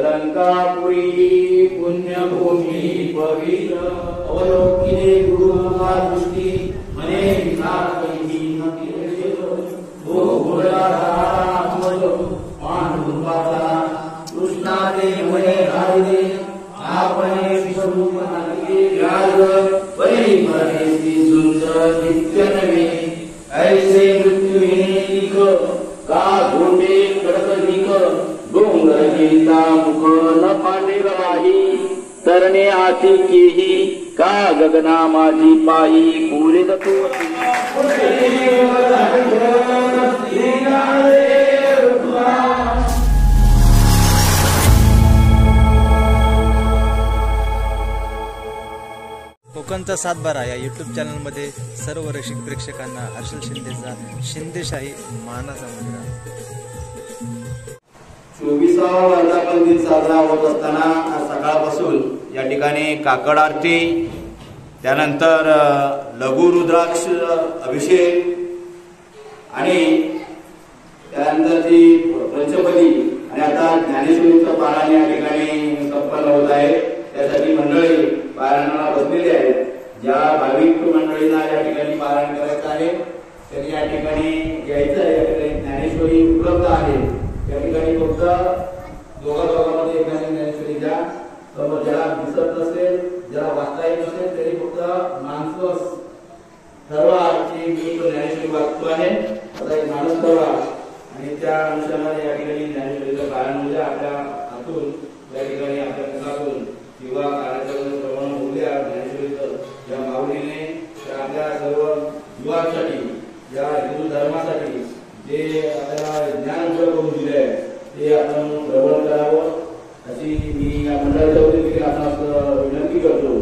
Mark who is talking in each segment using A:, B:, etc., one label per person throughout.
A: अलंकापुरी पुण्यभूमी पवित्र अवलोकिले गुरुमुखा दृष्टी मने विचारही न केले हो गुणारामज पांडुरंगाचा कृष्णाने मने राहिले आपणे स्वरूप नागे व्याज परिमरेसी सुंदर नित्य नवे ऐसे मृत्यूहीनिक का घोटे कडकनिक डोंगर गिरिता मुख न पांडेराही तरणे आती केही का गगना माझी पायी पूरित तोती
B: कोकणचा सातबारा या यूट्यूब चॅनलमध्ये सर्व रसिक प्रेक्षकांना हर्षल शिंदेचा शिंदेशाही मानाचा मुलगा
A: 24वा वर्धापन दिन साजरा होत असताना आज सकाळपासून या ठिकाणी काकड आरती, त्यानंतर लघु रुद्राक्ष अभिषेक आणि त्यानंतर ती पंचपदी आणि आता ज्ञानेश्वरीचं पारायण या ठिकाणी संपन्न होत आहे। त्यासाठी मंडळी पारायणाला बसलेली आहेत। ज्या भाविक मंडळींना या ठिकाणी पारायण करायचं आहे त्यांनी या ठिकाणी यायचं आहे। या ठिकाणी ज्ञानेश्वरी उपलब्ध आहे। या ठिकाणी फक्त दोघांमध्ये एकाने ज्ञानेश्वरी घ्या। समोर ज्याला दिसत नसेल, ज्याला वाचता येत नसेल तरी फक्त माणूस ठरवा की मी ज्ञानेश्वरी वाचतो आहे असा एक माणूस ठरवा आणि त्या अनुषंगाने या ठिकाणी ज्ञानेश्वरीचं पारायण म्हणजे आपल्या हातून या ठिकाणी आपल्या मुखातून किंवा कार्यक्रम प्रमाण बोलल्या ज्ञानेश्वरीचं या माऊलीने आपल्या सर्व युवांसाठी या हिंदू धर्मासाठी जे आपल्याला ज्ञान उपलब्ध करून दिले आहे ते आपण प्रबोधन करावं अशी मी या मंडळाच्या वतीने देखील आपणास विनंती करतो।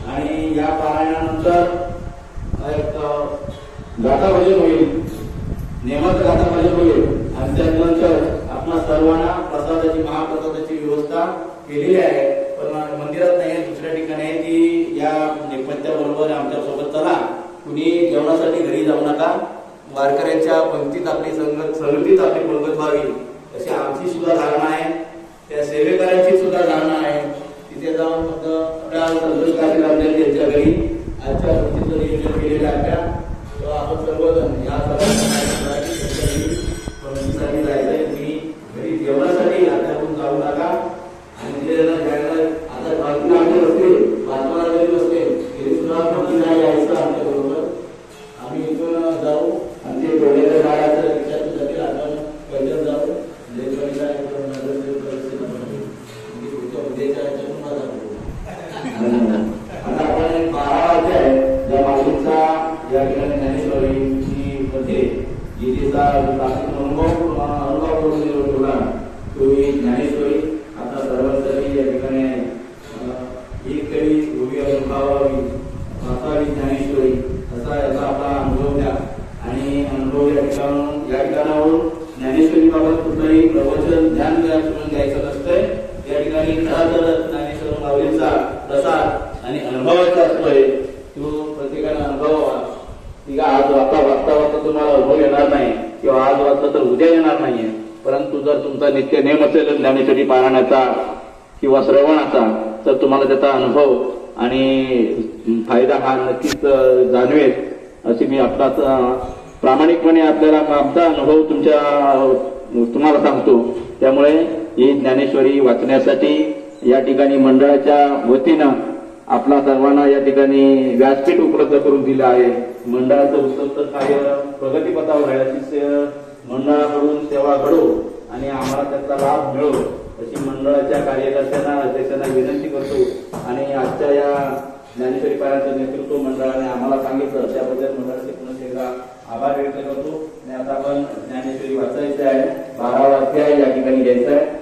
A: आणि या पारायणानंतर एक गाथा भजन होईल, नेमक गाथा भजन होईल आणि त्यानंतर आपणा सर्वांना प्रसादाची महाप्रसादाची व्यवस्था केलेली आहे। पण मंदिरात नाही, दुसऱ्या ठिकाणी आहे ती या नेपथ्याबरोबर आमच्या सोबत चला, कुणी जेवणासाठी घरी जाऊ नका, वारकऱ्यांच्या पंक्तीत आपली संगतीत आपली पंगत व्हावी अशी आमची सुद्धा धारणा आहे। त्या सेवेकरांची सुद्धा धारणा आहे। तिथे जाऊन फक्त आपल्या संतोषकारी आपल्याला त्यांच्या घरी आजच्या पंक्तीचं नियोजन केलेलं आहे तेव्हा आपण सर्वजण या पंक्तीसाठी जायचंय। तुम्ही घरी जेवणासाठी आताकडून जाऊ नका आणि जे आता बातम्या आमच्या बसले बातम्याला जरी बसले तरी सुद्धा नाही यायचं आमच्या बरोबर। आम्ही इथून जाऊ आणि ते डोळ्याच्या गाड्याचं रिक्षातून जातील, आपण पैदल जाऊ आता आपण 12 अध्याय या माऊलीचा या ठिकाणी ज्ञानेश्वरीची मध्ये गीतेचा अनुभव करून ठेवला तुम्ही ज्ञानेश्वरी आता सर्वांसाठी या ठिकाणी एक तरी उभी अनुभवावी वाचावी ज्ञानेश्वरी असा याचा आपला अनुभव द्या। आणि अनुभव या ठिकाणावरून ज्ञानेश्वरी बाबत कुठलंही प्रवचन ध्यान द्यायचं नसतंय। या ठिकाणी खरा ज्ञानेश्वर माऊलीचा प्रसाद आणि अनुभवाचा असतोय तो प्रत्येकाने अनुभवावा। ठीक आहे, आज वाचता तुम्हाला अनुभव येणार नाही किंवा आज वाचता तर उद्या येणार नाहीये, परंतु जर तुमचा नित्य नेम असेल ज्ञानेश्वरी पारायणाचा किंवा श्रवणाचा तर तुम्हाला त्याचा अनुभव आणि फायदा हा नक्कीच जाणवेल अशी मी आपला प्रामाणिकपणे आपल्याला आमचा अनुभव तुम्हाला सांगतो। त्यामुळे ही ज्ञानेश्वरी वाचण्यासाठी या ठिकाणी मंडळाच्या वतीनं आपला सर्वांना या ठिकाणी व्यासपीठ उपलब्ध करून दिलं आहे। मंडळाचं उत्तम कार्य प्रगतीपथावर आहे अशी मंडळाकडून सेवा घडो आणि आम्हाला त्याचा लाभ मिळो अशी मंडळाच्या कार्यकर्त्यांना अध्यक्षांना विनंती करतो। आणि आजच्या या ज्ञानेश्वरी पारायणाचं नेतृत्व मंडळाने आम्हाला सांगितलं त्याबद्दल मंडळाचे पुन्हा एकदा आभार व्यक्त करतो। आणि आता आपण ज्ञानेश्वरी वाचायचे आहे, 12वा अध्याय या ठिकाणी घ्यायचा आहे।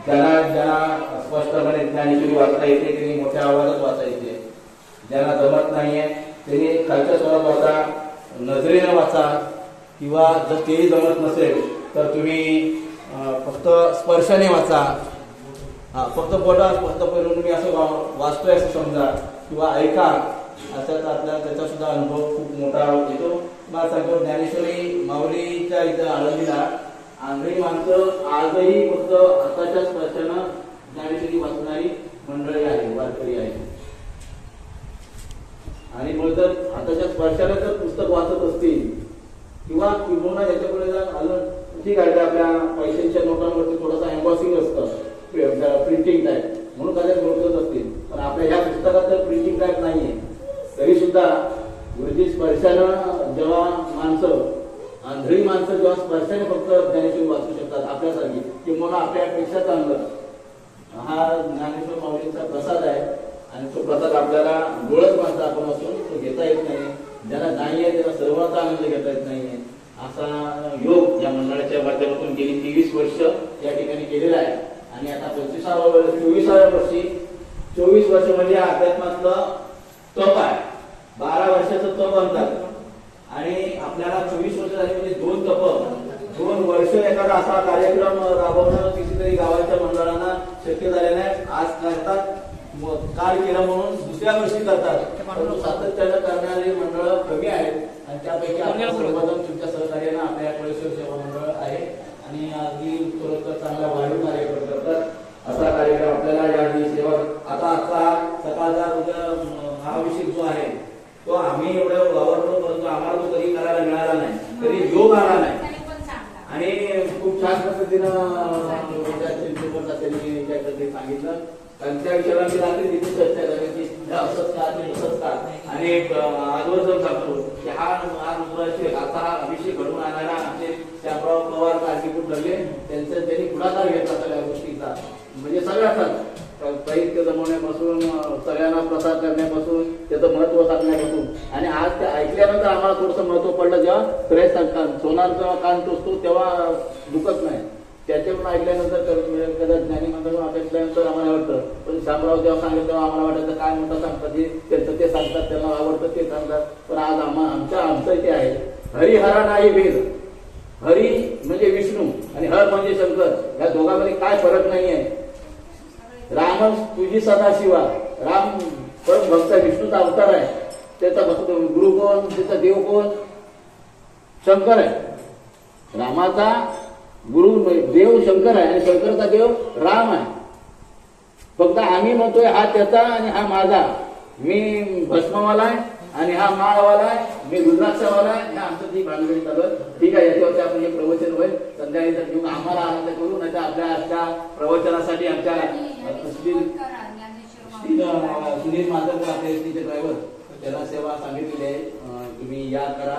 A: ज्यांना स्पष्टपणे ज्ञानेश्वरी वाचता येते त्यांनी मोठ्या आवाजात वाचायचे, ज्यांना जमत नाहीये त्यांनी खालच्या स्वरात वाचा, नजरेनं वाचा किंवा जर तेही जमत नसेल तर तुम्ही फक्त स्पर्शाने वाचा। फक्त बोटा फक्त करून तुम्ही असं वाचतोय असं समजा किंवा ऐका अशाच आपल्याला त्याचा सुद्धा अनुभव खूप मोठा येतो। मला सांगतो ज्ञानेश्वरी माऊलीच्या इथं आळंदीला आंधळी माणसं आजही फक्त हाताच्या स्पर्शानं ज्ञानेश्वरी वाचणारी मंडळी आहे, वारकरी आहे. आणि मग जर हाताच्या स्पर्शाने जर पुस्तक वाचत असतील किंवा किंवा याच्यापुढे जर आलं ठीक आहे, आपल्या पैशांच्या नोटांवरती थोडासा एम्बॉसिंग असतं, प्रिंटिंग टाईप म्हणून कदाचित ओळखत असतील, पण आपल्या ह्या पुस्तकात तर प्रिंटिंग टाईप नाहीये. तरी सुद्धा गुरुजी स्पर्शानं जेव्हा माणसं, आंधळी माणसं जेव्हा स्पर्शाने फक्त ज्ञानेश्वरी वाचू शकतात आपल्यासारखी, किंवा आपल्यापेक्षा चांगलं, हा ज्ञानेश्वर माऊलींचा प्रसाद आहे. आणि तो प्रसाद आपल्याला डोळत माणसं आपण असून तो घेता येत नाही. ज्याला नाही आहे त्याला सर्वांचा आनंद घेता येत नाहीये. असा योग या मंडळाच्या माध्यमातून गेली 23 वर्ष या ठिकाणी केलेला आहे. आणि आता 24व्या वर्षी, 24 वर्ष म्हणजे अध्यात्मातलं तप आहे. 12 वर्षाचं तप म्हणतात. आणि आपल्याला 24 वर्ष झाली म्हणजे 2 तप, 2 वर्ष एखादा असा कार्यक्रम राबवणं कितीतरी गावाच्या मंडळांना शक्य झाले नाही. आज करतात, काल केलं म्हणून दुसऱ्या वर्षी करतात. परंतु सातत्यानं करणारी मंडळ कमी आहेत. आणि त्यापैकी आपण सर्वजण तुमच्या सहकार्यानं आपल्या कळेश्वर सेवा मंडळ आहे आणि अगदी खरोखर चांगला वाढीव कार्य करतात. असा कार्यक्रम आपल्याला या सेवा आता सकाळचा महाअभिषेक जो आहे तो आम्ही एवढं वावरलो, परंतु आम्हाला तो कधी करायला मिळाला नाही, कधी योग आला नाही. आणि खूप छान पद्धतीनं त्यांनी सांगितलं. त्यांच्या विषयाला मी रात्री तिथे चर्चा करायची, असंच का तसंच का. आणि आजवर जर सांगतो की आता हा अभिषेक घडून आणायला आमचे श्यामराव पवार काळजीपूर ठरले. त्यांनी पुढाकार घेतला सगळ्या गोष्टीचा, म्हणजे सगळ्याचाच साहित्य जमवण्यापासून, सगळ्यांना प्रसार करण्यापासून, त्याचं महत्व सांगण्यापासून. आणि आज ते ऐकल्यानंतर आम्हाला थोडंसं महत्व पडलं. जेव्हा श्रेष्ठ सांगतात सोनार जेव्हा कान टोचतो तेव्हा दुखत नाही, त्याच्याकडून ऐकल्यानंतर कदाच ज्ञानी मंडळाकडून ऐकल्यानंतर आम्हाला आवडतं. पण शामराव जेव्हा सांगत तेव्हा आम्हाला वाटायचं काय मोठं सांगतात, त्यांचं ते सांगतात, त्यांना आवडतं ते सांगतात. पण आज आमचं इथे आहे हरिहरा नाही भेद. हरी म्हणजे विष्णू आणि हर म्हणजे शंकर. या दोघांमध्ये काय फरक नाहीये. राम तुझी सदाशिवा, राम परम भक्त विष्णूचा अवतार आहे. त्याचा भक्त गुरु कोण, त्याचा देव कोण, शंकर आहे. रामाचा गुरु देव शंकर आहे आणि शंकरचा देव राम आहे. फक्त आम्ही म्हणतोय हा त्याचा आणि हा माझा, मी भस्मवाला आहे आणि हा माळवाला आहे, मी रुद्राक्षवाला आहे. आमचं ती भानगडी चालू आहे. ठीक आहे, याच्यावरती आपण हे प्रवचन होईल संध्याकाळी जर घेऊन आम्हाला आनंद करू. नाही तर आपल्या आजच्या प्रवचनासाठी आमच्या सुनील माधव आपल्या एसटीचे ड्रायव्हर, त्यांना सेवा सांगितलेली आहे, तुम्ही या करा.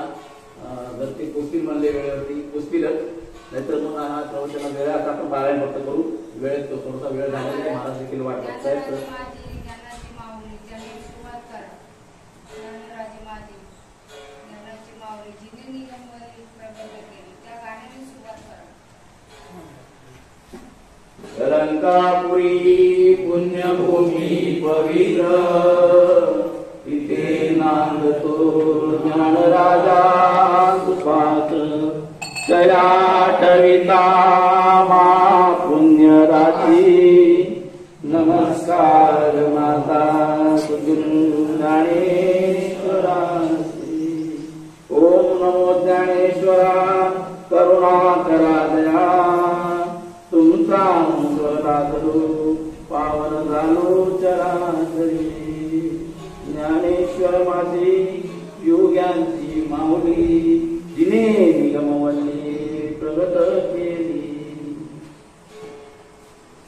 A: जर ते पोचतील म्हणले वेळेवरती पोचतीलच, नाहीतर मग हा प्रवचना वेळ आता आपण पारायण फक्त करू. वेळेत तो थोडासा वेळ झालेला आहे, महाराज देखील वाट बघतायत. लंकापुरी पुण्यभूमी पवित्र, इथे नांदतो ज्ञानराजा सुपात्र. जयाठविता मा पुण्यराजी, नमस्कार माता गुरु ज्ञानेश्वरा. ओम नमो ज्ञानेश्वरा, करुणा करा दया. तुमचा करू पावन झालो चराचरी. ज्ञानेश्वर माझी योग्यांची माऊली, जिने निगमवल्ली प्रगट केली.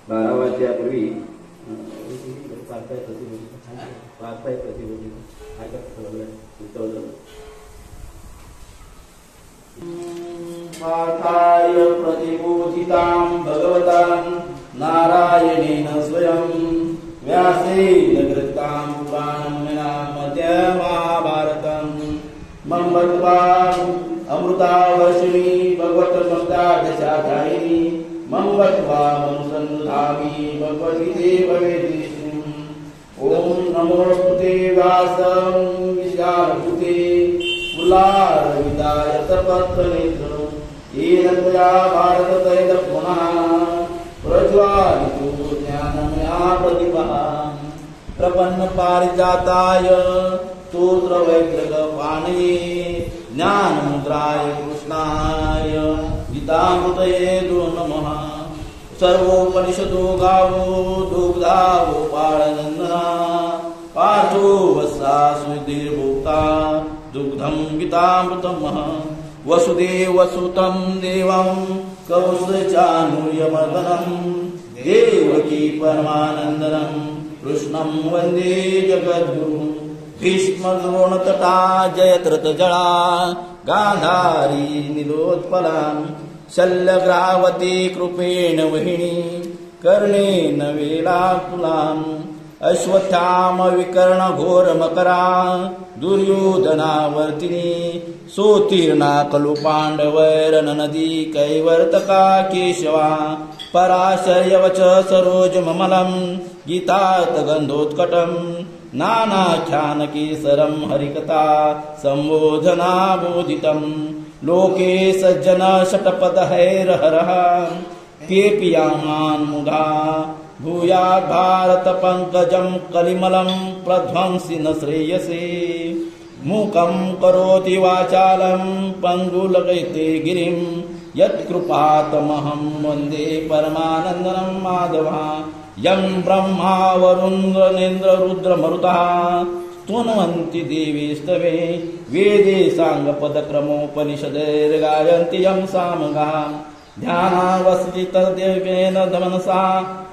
A: 12 वाजल्यापूर्वी पार्थाय प्रतिबोधितां भगवतां नारायणेन स्वयं, व्यासेन कृतां पुराणमयं महाभारतं. मम्मत्वा अमृतावर्षिणी भगवतमृतादशाध्यायिनी, मम्मत्वा मनुसन्धामी भगवद्गीते भवेद्विष्णु. ओम नमोस्तुते व्यासं विशालभूते, कुलारविदायतपत्रनेत्र. येन त्वया भारततैल पुनः प्रज्वालितो ज्ञानमया प्रतिभा. प्रपन्न पारिजाताय स्तोत्रवैद्यकपाणये, ज्ञानमुद्राय कृष्णाय गीतामृतये नमः। सर्वोपनिषदो गावो दुग्धावो पाळनंदना पार्थो वत्सा सुधीर्भोक्ता दुग्धं गीतामृतमः। वसुदेवसुतं देवं कौसचानुर्यमर्दनं देवकी परमानन्दनं कृष्णं वन्दे जगद्गुरुं। भीष्मद्रोणतटा जयत्रतजला गान्धारी निलोत्पलां शल्यग्रावती कृपेण वहिनी कर्णेन वेलाकुलाम्। अश्वत्थामविकर्णघोरमकरा दुर्योधनावर्तिनी सोत्तीर्णा खलु पाण्डवैरनदी कैवर्तका केशवा। पराशर्यवच सरोजममलं गीतातगन्धोत्कटं नानाख्यानकेसरं हरिकथा सम्बोधनाबोधितं। लोके सज्जन शतपथैर्हरः केऽपियामान् मुधा भूयात् भारत पंकजं कलिमलं प्रध्वंसि न श्रेयसे। मूकं करोति वाचालं पङ्गुलगयते गिरिं यत्कृपातमहं वन्दे परमानन्दं माधवा। यं ब्रह्मा वरुणेन्द्र रुद्रमरुतः स्तुवन्ति देवीस्तवे वेदे साङ्गपदक्रमोपनिषदैर्गायन्ति यं सामगाः। ध्यानावस्थिति तद्देवेन मनसा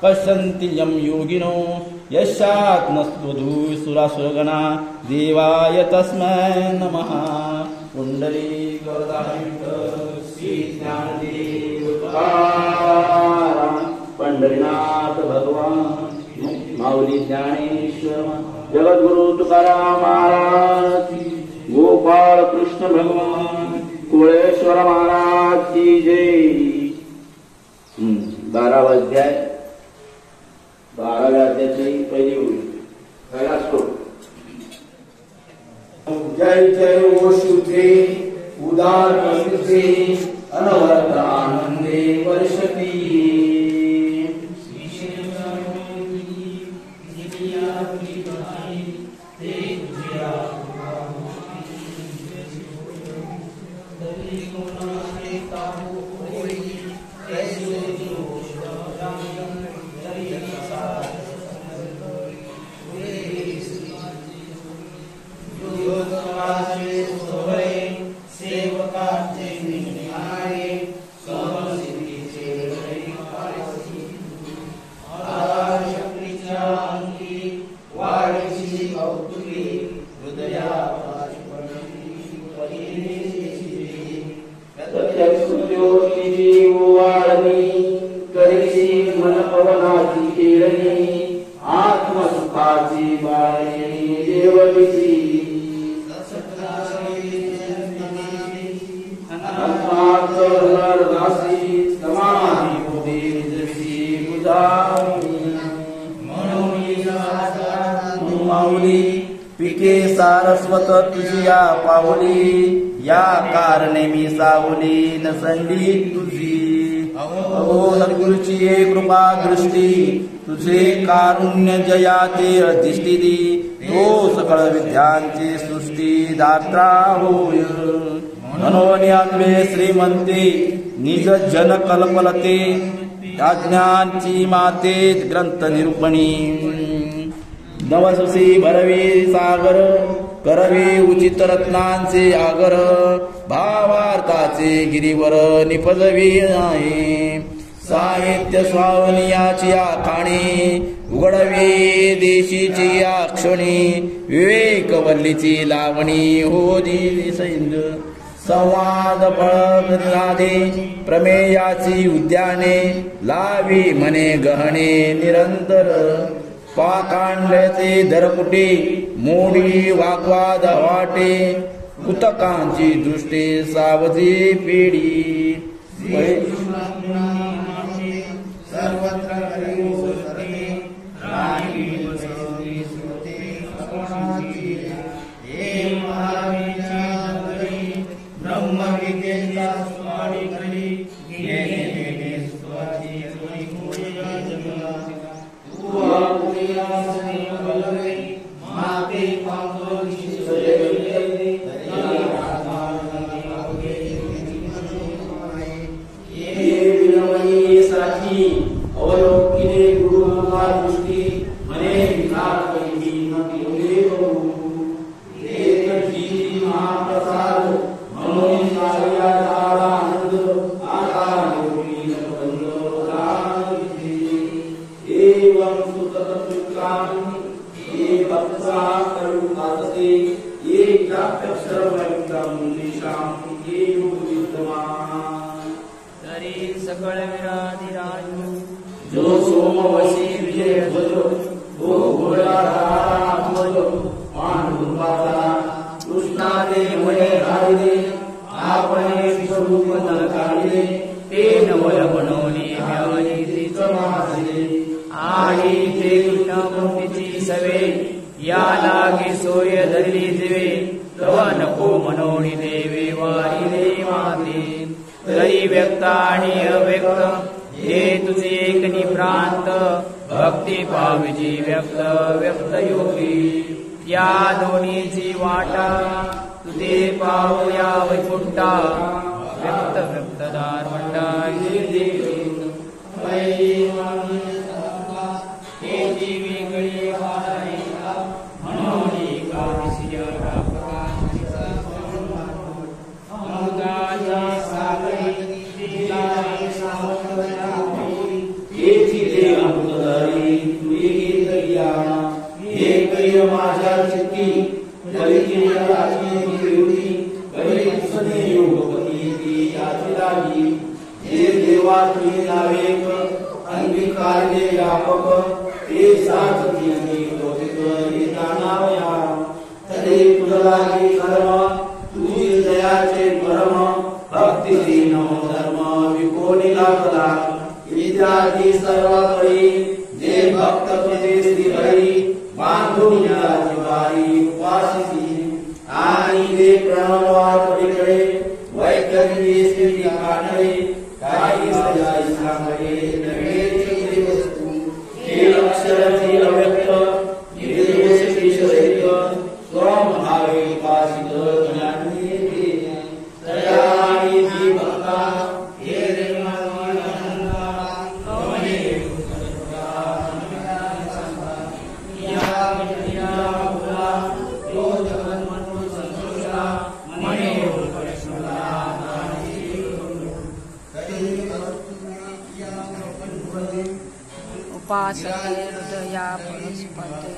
A: पश्यन्ति यं योगिनो यस्यात्मस्वधूसुरासुरगणा देवाय तस्मै नमः। पुण्डरीकवरदाय श्रीज्ञानदेव पंढरीनाथ भगवान माऊली ज्ञानेश्वर जगद्गुरु तुकाराम महाराज गोपाळ कृष्ण भगवान कुळेश्वर महाराज की जय। 12वा अध्याय 12व्या अध्यायाची पहिली ओळी पहिला श्लोक। जय जय ओ शुद्धे उदार प्रसिद्धे अनवरत आनंदे वर्षती। माऊली पिके सारस्वत तुझिया पाऊली या कारणे मी सावली नसंडी तुझी। अहो सद्गुरुची कृपा दृष्टी तुझे कारुण्य जयाते अधिष्ठी दी तो सकळ विद्यांची सृष्टी दात्रा होय। मनोनी आत्मे श्रीमंते निज जन कल्पलते अज्ञानची माते ग्रंथ निरूपणी। नवसुसी भरवी सागर करवी उचित रत्नांचे आगर भावार्थाचे गिरीवर निपजवी आहे। साहित्य स्वावनियाची आखाणी उघडवी देशीची आक्षणी विवेकवल्लीची लावणी होदी सैंद। संवाद फळराधे प्रमेयाची उद्याने लावी मने गहणे निरंतर। पाकांड्याचे दरपुटे मोडी वाग्वाद वाटे कुतकांची दृष्टी सावधी पेढी। केले गुरुमुखा दृष्टी मने विकार कैली न केले करू एक जी महाप्रसाद म्हणून कार्या झाला आनंद आकार योगी बंद एवं सुततत्विकाम ये भक्ता करू कातते ये जाप्यक्षर व्यक्तम निशाम ये विद्यमान
C: तरी सकळ विराधिराजू
A: जो सोमवशी विजय ध्वज वो घोडाधारा ध्वज पांडुरंगाचा कृष्णाने मने धारिले आपणे विश्वरूप नरकाळले ते नवल बनवणे म्यानी त्रिच महासले
C: आणि ते कृष्णमूर्तीची सवे या लागे सोय धरली दिवे तव नको मनोणी देवे वारिले माते तरी व्यक्त आणि अव्यक्त हे तुझे एक निभ्रांत भक्ती भावीची व्यक्त व्यक्त योगी या दोन्हीची वाटा तुझे पाहूया वैकुंठा व्यक्त व्यक्त दारवंडा
A: माझ्या चित्ती कलिकी योगपती याची लागी हे देवा तुझे नावेक अंगीकारले व्यापक हे साथ दिली हे जाणावया तरी तुझलागी कर्म तुझी दयाचे परम भक्ती दीन धर्म विकोणी लागला इत्यादी सर्व करी जे भक्त तुझे श्रीहरी बांधून या जिवारी उपासिती आणि ते प्रणवा पलीकडे वैकल्पी स्थिती काढणे काही सजाई सांगणे नवे वस्तू हे अक्षरची अव्यक्त निर्दोषी सहित स्वभावे उपासित ज्ञानी तया आणि जी भक्ता हे
D: उपासते हृदया परस्पते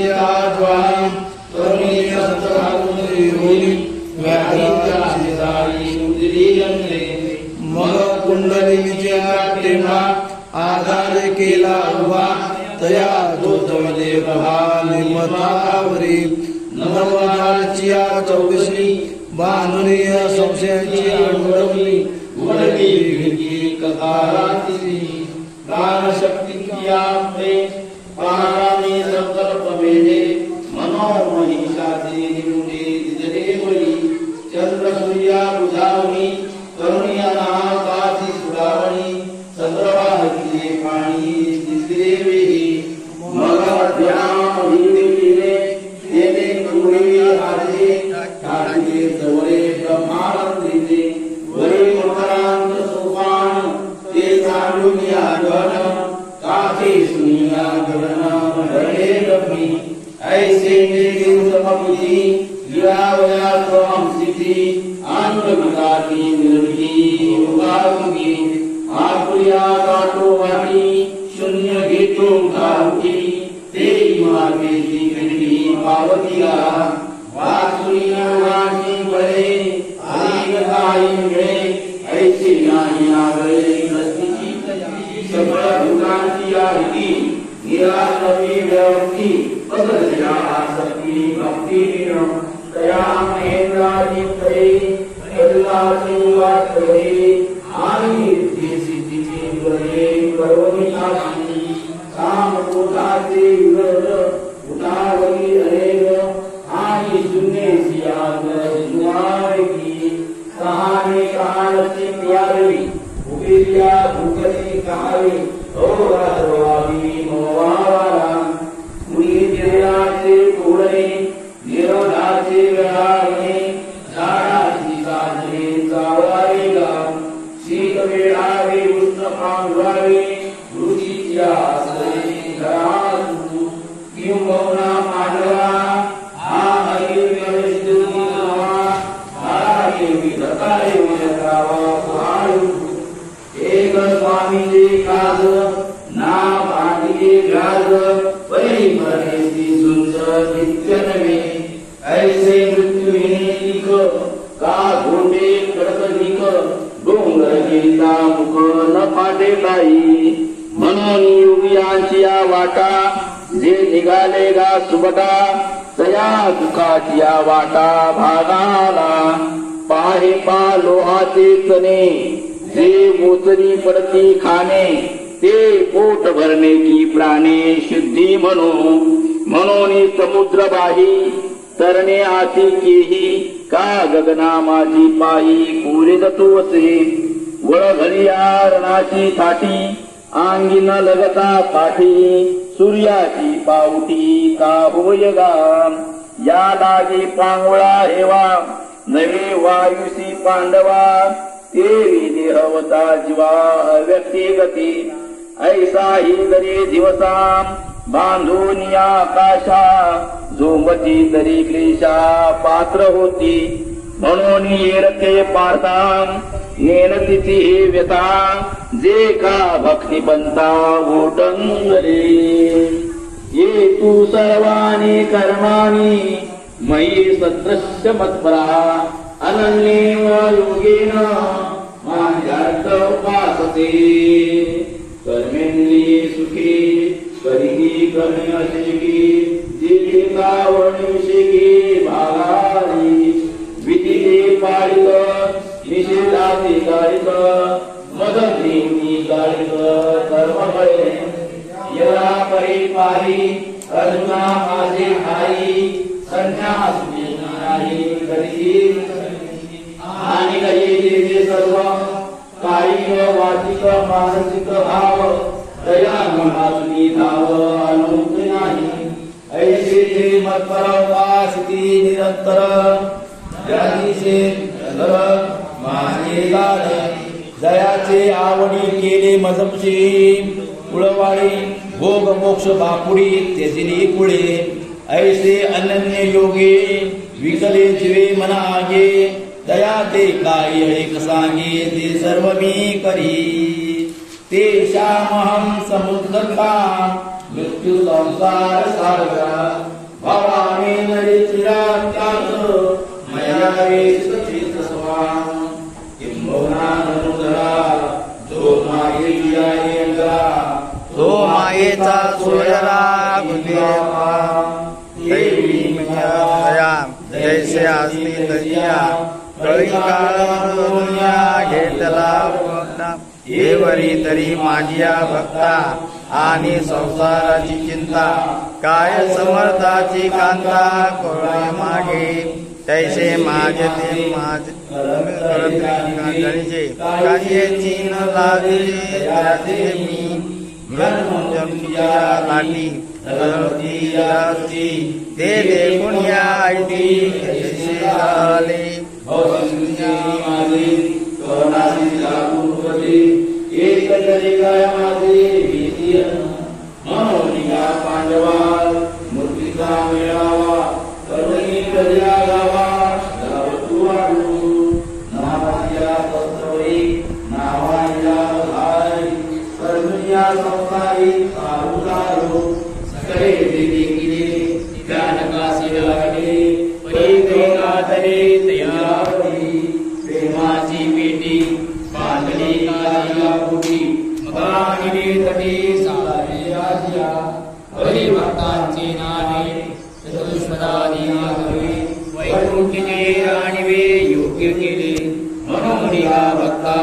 E: ज्वालां तरुणी संतरागुणी होली व्याधित्याची जाळी उद्रीयंते मग कुंडलिनीचे टेंबा आधार केला उभा तया जोतविले प्रभा निमतावरी नवदाची चौकशी बांधुनी संशयाची उडवली उडली भिंगी कथाराती प्राणशक्ती कियापे पारामी संकल्प वेदे मनोमहिषाचे निमुने दिजले बळी चंद्र सूर्या बुधावणी करुणिया नाकाशी सुरावणी चंद्रवाहिनी पाणी दिसले वेही मग ध्यान हिंदिले तेने कुळी राजे ठाणे जवळे ब्रह्मानंदिले वरी मकरांत सोपान ते चालून आगन काठी सुनिया गगन हरे गमी ऐसे मेरे समबुद्धि गिरावया स्वम सिद्धि अंगविकाती निर्भि उगाऊंगी आपुया काटो वाटी शून्य घेतो गाऊंगी तेरी मार्गेची खंडी पावतिया वासुरिया वाणी बळे अधिक काही मिळे ऐसे नाही नागळे नसतीची सगळ्या भूतांची आरती निराशवी व्यक्ती पदल्या आसक्ती भक्ती तया महेंद्राची तये कल्लाची वाटये आणि सिद्धीची बळे करवणी आशी काम कोटाचे विरोध उठावली अनेक आणि शून्येची आग जुवारकी कहाणी काळची प्यारवी उभिया भूकली कहावी ओ राजवावी मोवारा मुनी जिराचे कोडे निरोधाचे वेळाने झाडाची साजरे जावारे गाव शीत वेळावे उष्ण पांघरावे ऋषीच्या आसरे घरातू किंबहुना मांडवा हा हरिव्यवस्थिती नवा हाराये विधकारे विधकावा पुहाळू एक स्वामीचे काज ना पांडिये ग्राज परी परेसी सुंच नित्य नवे ऐसे मृत्यूहीनिक का घोंडे कडकनिक डोंगर गिरिता मुख न फाटे काही म्हणून युगियांची वाटा जे निघाले गा सुबटा तया दुखाची वाटा भागाला पाहे पा लोहाचे चणे जे मोचरी पडती खाणे ते पोट भरणे की प्राणे शुद्धी म्हणून समुद्र बाही तरणे आती केही का गगना माझी पायी पुरे तोसे वळ घलिया रणाची थाटी अंगी न लगता पाठी सूर्याची पावटी का होयगा या लागे पांगोळा हेवा नवे वायुसी पांडवा देवी देहवता जीवा व्यक्तिगती ऐसा ही दरी दिवसा बांधून या आकाशा झोंबती तरी क्लेशा पात्र होती म्हणून येरते पारता नेनतीची ही व्यथा जे का भक्ती बनता ओटंगरे ये तू सर्वाणी कर्माणी मयी सदृश्य मत्परा अनन्येव योगेन मान्यार्थ उपासते कर्मेंद्रिये सुखी करिही कर्मे अशिकी जीविका वर्णविषयी भागारी विधिले पाळित निषेधाचे गाळित मदतीने गाळित कर्मफळे यदा परिपारी अर्जुना माझे भाई संन्यासी नाही करी आणि करी सर्व कायिक वाचिक मानसिक भाव दया मनातून धाव अनुमत नाही ऐसे जे मत्पर वासिती निरंतर जगदीशे धर माझे लाड दयाचे आवडी केले मजमची उळवाळी भोग मोक्ष बापुडी तेजिली पुढे ऐसे अनन्य योगे विकले जीवे मना आगे दया ते काय एक सांगे ते सर्व मी करी तेषामहं समुद्रता मृत्यू संसार सागरा
F: दैवी दया जैसे असली दया कळी काळया घेतला भक्ता देवरी तरी माझ्या भक्ता आणि संसाराची चिंता काय समर्थाची कांता कोळे मागे तैसे माझे ते माझे कांद्याची न लागले मी लाटी ते देखून या ऐटी आले
E: पांडवा मूर्तीचा मेळावा करुणी करिया गावा गावतू वाढू नावाच्या पत्रवरी नावाच्या भाई सर्वया संसारी सारू सगळे देवी किले ज्ञानकाशी लागले परिग्रहातले तयारी प्रेमाची पेटी बांधली कालिया पोटी मगानिले तटी सारे आजिया हरिभक्तांचे नावे चतुष्पदादी आगवे वैकुंठीचे राणीवे योग्य केले म्हणून या भक्ता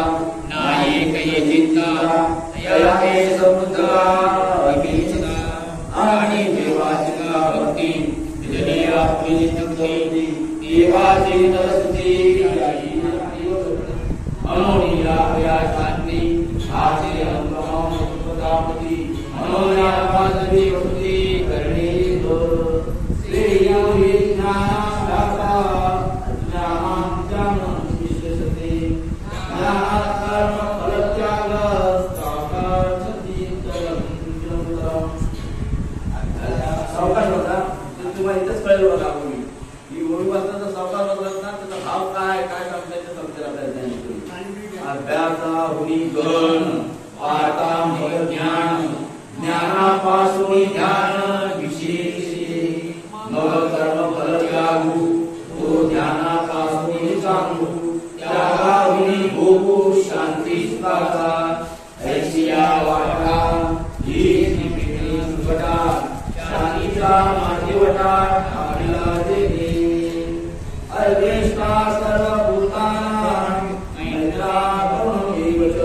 E: नाही काही चिंता तयाचे समुद्रा आणि देवाची भक्ती जनी आपली चित्तवृत्ती देवाची नरस्तुती म्हणून या शांती आचे अंतरापती म्हणून या पादवी भक्ती करणे श्रेयोही ज्ञानादाता ज्ञानांच्या विशेषते ज्ञानात कर्म फलत्याग साकार सतीतरम सावकार होता तुम्हाला इथंच कळलं बघा भूमी ही भूमी वाचताना सावकार बघत ना त्याचा भाव काय काय समजायचं समजायला प्रयत्न अभ्यासा हुनी गण पारताम ज्ञान ज्ञानापासून ध्यान विशेषे मग कर्म फल त्यागू तो ध्यानापासून सांगू त्यागाहुनी भोगू शांती सुखाचा ऐशिया वाटा ही सुखटा शांतीचा माध्यवटा आपला देणे अल्पेष्टा सर्व भूताना मैत्रा करुण देवच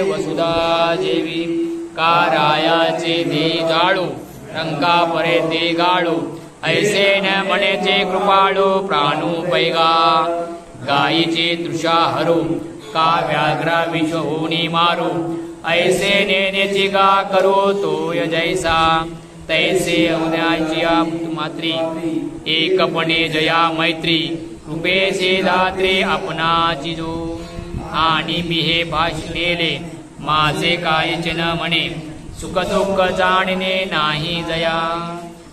C: वसुधा जेवी कारायाचे दे जाळू रंगा परे ते गाळू ऐसे न म्हणेचे कृपाळू प्राणू पैगा गायीचे तृषा हरू का व्याघ्रा विश्व होनी मारू ऐसे नेनेची गा करू तोय जैसा तैसे उद्याची मात्री एकपणे जया मैत्री कृपेचे दात्रे आपणाची जो आणि मी हे भाषलेले माझे कायचे न म्हणे सुख दुःख जाणणे नाही जया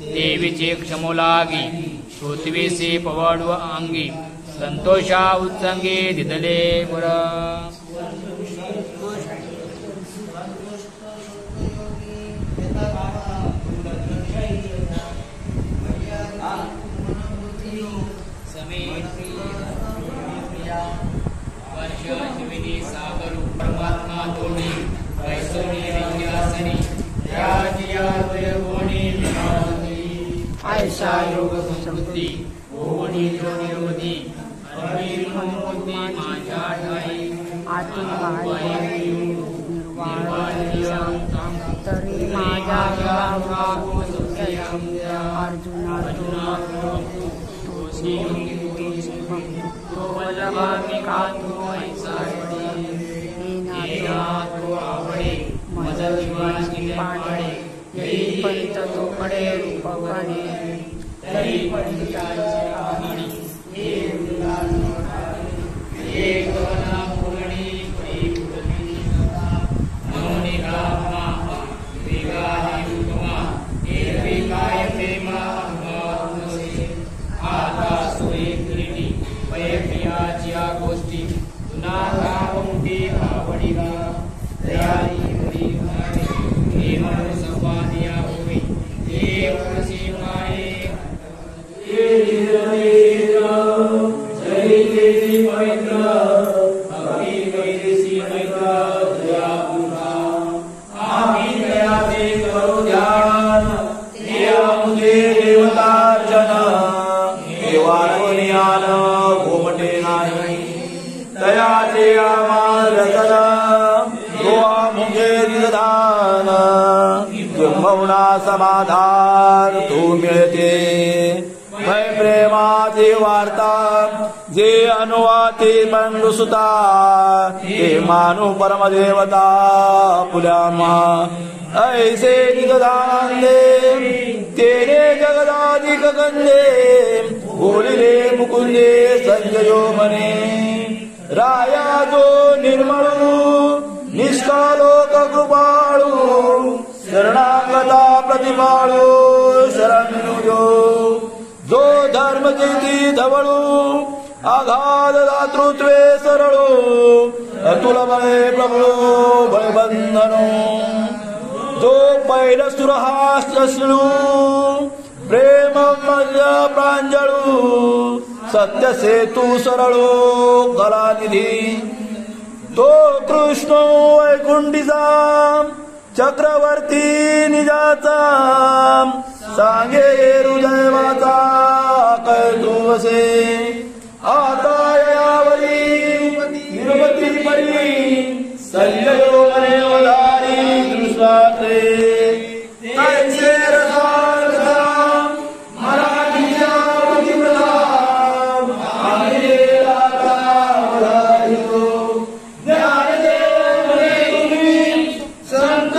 C: देवीचे क्षमो लागी पृथ्वीसे पवडू अंगी संतोषा उत्संगे दिदले पुर परमात्मा तोडी वैष्णवी विद्यासनी ऐसा योग समृद्धी ओवणी निरोधी माझ्या ठाई
D: आतून तरी माझ्या अर्जुना पंत तोकडे रूपकडे
C: गोष्टी तुना आवडी
F: समाधान तू मिळते भय प्रेमाची वार्ता जे अनुवाती मंडुसुता ते मानु परमदेवता पुल्यामा ऐसे निगदानंदे तेरे जगदाधिक गंदे बोलिले मुकुंदे संजयो मने राया जो निर्मळू निष्कालोक कृपाळू शरणागता प्रतिमाळू शरणुजो जो धर्म जिती धवळू आघात दातृत्वे सरळू अतुल बळे प्रभू भयबंधनो जो पैल सुरहास्यश्लू प्रेम मध्य प्रांजळू सत्य सेतू सरळू कलानिधी तो कृष्ण वैकुंठीचा चक्रवर्ती निजाचा सांगे हृदयवाचा कैतुवसे आता यावरी निरवती परी संजयो मने वधारी दृष्टात्रे तैसे रसार्गता मराठीच्या प्रतिप्रदाम आम्ही राजा वधारितो ज्ञानदेव मने तुम्ही संत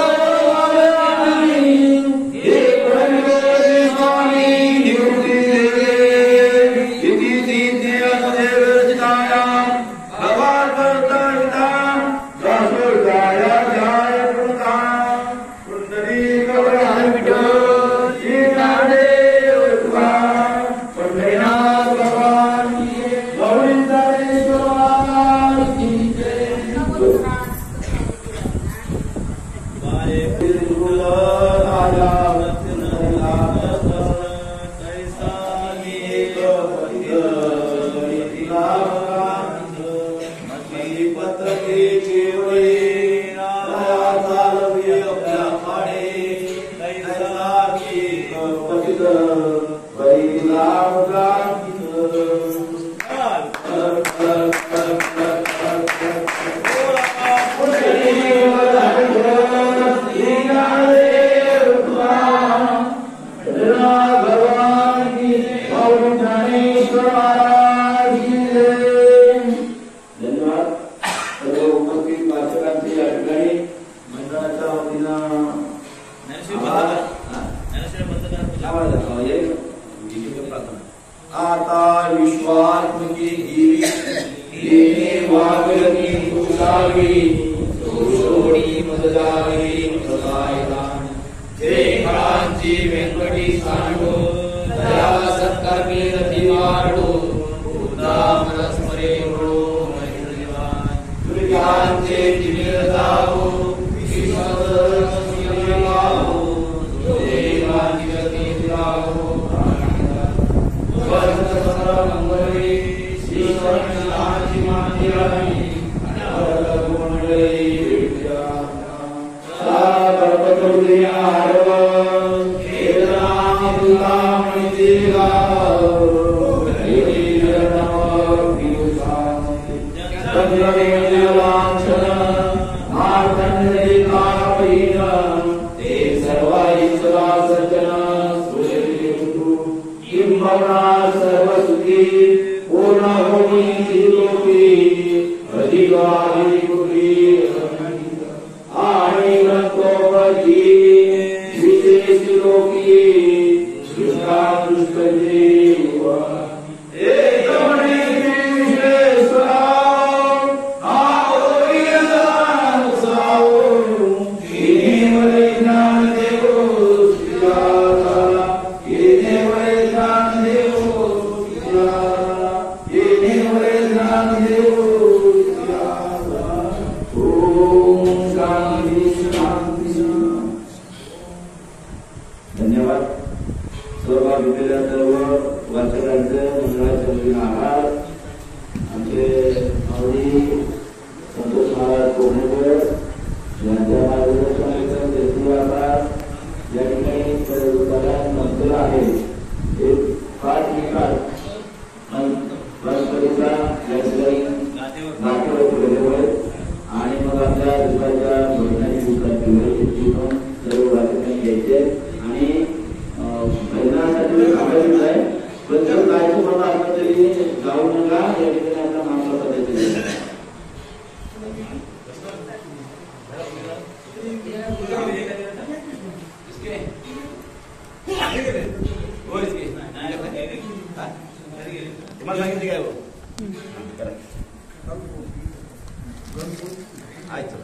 F: आता विश्वात्मकी देवी वागली तुषावी सोडी मददावी प्रदायदान जय कांची व्यंकटी सांडो दया सत्कर्मी रतिवाडो उदा मनस्मरे रो महिदेवान दुर्गांचे जिमिरतावो विश्वदर सुयमावो देवानी रतिरावो मंगले श्रीकृष्णाची मांदिराणी अनवरगुणले सागरपतुर्यारव केदारामणिदेवा चंद्रदेवलांछन मार्तंडदेवापैन ते सर्वा ईश्वरा सज्जन किंबवना सर्वसुखी पूर्ण होमी लोकी अधिकारी कुली आणि ग्रंथोपजी विशेष लोकी सृष्टा दृष्टजीव एकमणे विश्वेश्वरा आओरियदान साओ इनेवले ज्ञान देवो श्रीराधा इनेवले ज्ञान देवो श्रीराधा इनेवले ज्ञान देवो श्रीराधा ओम
E: तुम्हाला सांगितले काय हो आयचं